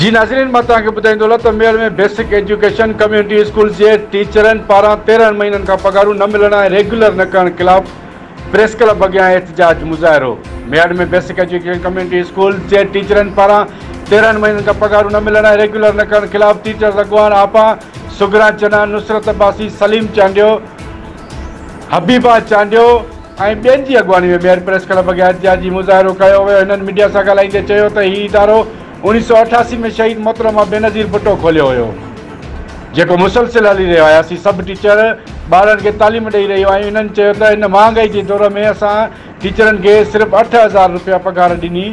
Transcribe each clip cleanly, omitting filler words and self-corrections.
जी नाज़रीन, मां तव्हांखे ॿुधाईंदो त मेयर में बेसिक एजुकेशन कम्युनिटी स्कूल जे टीचरनि पारां 13 महीननि खां पघारूं न मिलण ऐं रेगुलर न करण ख़िलाफ़ प्रेस क्लब अॻियां एहतजाज मुज़ाहिरो। मेयर में बेसिक एजुकेशन कम्युनिटी स्कूल जे टीचरनि पारां 13 महीननि खां पघारूं न मिलण ऐं रेगुलर न करण ख़िलाफ़ टीचर्स अॻवान आपा, सुगरा चना, नुसरत अब्बासी, सलीम चांडियो, हबीबा चांडियो ऐं ॿियनि जी अॻवानी में मेयर प्रेस क्लब अॻियां एहतजाज जी मुज़ाहिरो कयो वियो। हिननि मीडिया सां ॻाल्हाईंदे चयो त हीउ इदारो 1988 में शहीद मोहतरमा बेनज़ीर भुट्टो खोलियो हुयो, जेको मुसलसिल हली रहियो आहे। असीं सभु टीचर ॿारनि खे तालीम ॾेई रहियो आहियूं। हिननि चयो त हिन महांगाई जे दौर में असां टीचरनि खे सिर्फ़ु 8,000 रुपया पघार ॾिनी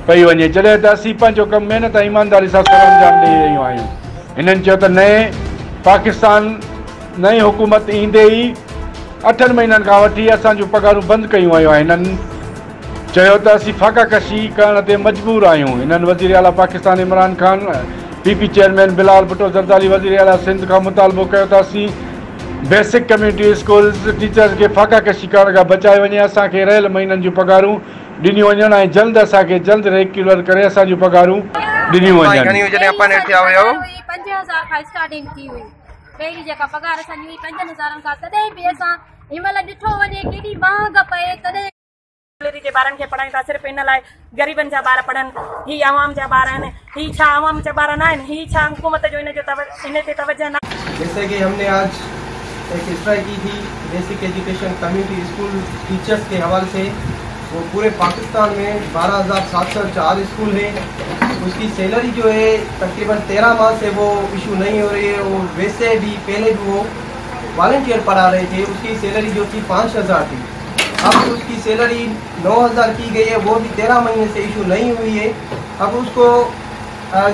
पई वञे, जॾहिं त असीं पंहिंजो कमु महिनत ऐं ईमानदारी सां सरअंजाम ॾेई रहियूं आहियूं। हिननि चयो त नई हुकूमत ईंदे ई 8 महीननि खां वठी असांजूं पघारूं बंदि कयूं वियूं आहिनि। हिननि चयो त असीं फाका कशी करण ते मजबूर आहियूं। हिननि वज़ीर आला पाकिस्तान इमरान खान, पीपी चेयरमैन बिलाल भुट्टो ज़रदारी, वज़ीर आला सिंध खां मुतालबो कयो त असीं बेसिक कम्युनिटी स्कूल टीचर्स खे फाका कशी करण खां बचाए वञे, असांखे रहियल महीननि जूं पघारूं ॾिनियूं वञनि ऐं जल्द असांखे जल्द रेगुलर करे असांजूं पघारूं ॾिनियूं वञनि। पहिरीं जेका पघार असांजी हुई 5,000 खां, तॾहिं बि असां हिनमहिल ॾिठो वञे केॾी महांग पए, तॾहिं जे ॿारनि खे पढ़ायूं था सिर्फ़ु इन लाइ ग़रीबनि जा ॿार पढ़नि। ही आवाम जा ॿार आहिनि, ही छा आवाम जा ॿार न आहिनि? ही छा हुकूमत जो इन ते तवज्जो न? जैसे कि हमने आज एक स्ट्राइक की थी basic education community school teachers के हवाले से, वो पूरे पाकिस्तान में 12,704 स्कूल है। उसकी सैलरी जो है तकरीबन 13 माह से वो इशू नहीं हो रही है। वो वैसे भी पहले भी वो वॉलंटियर पढ़ा रहे थे, उसकी सैलरी जो थी 5,000 थी। अब उसकी सैलरी 9,000 की गई है, वो भी 13 महीने से इशू नहीं हुई है। अब उसको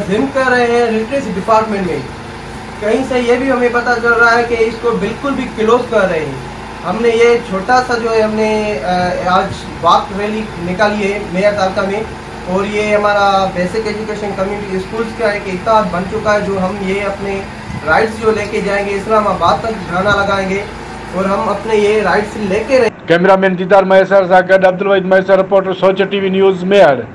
जिम कर रहे हैं लिटरेसी डिपार्टमेंट में। कहीं से ये भी हमें पता चल रहा है कि इसको बिल्कुल भी क्लोज कर रहे हैं। हमने ये छोटा सा जो है हमने आज वॉक रैली निकाली है मेयर तालका में, और ये हमारा बेसिक एजुकेशन कम्युनिटी स्कूल्स का एक इत्तेहाद बन चुका है, जो हम ये अपने राइट्स जो लेके जाएंगे इस्लामाबाद तक धरना लगाएंगे और हम अपने ये राइट्स लेके रहेंगे। कैमरामैन दीदार मयसर सां गॾु अब्दुल वहीद मयसर, रिपोर्टर सोच टीवी न्यूज़ मेयर।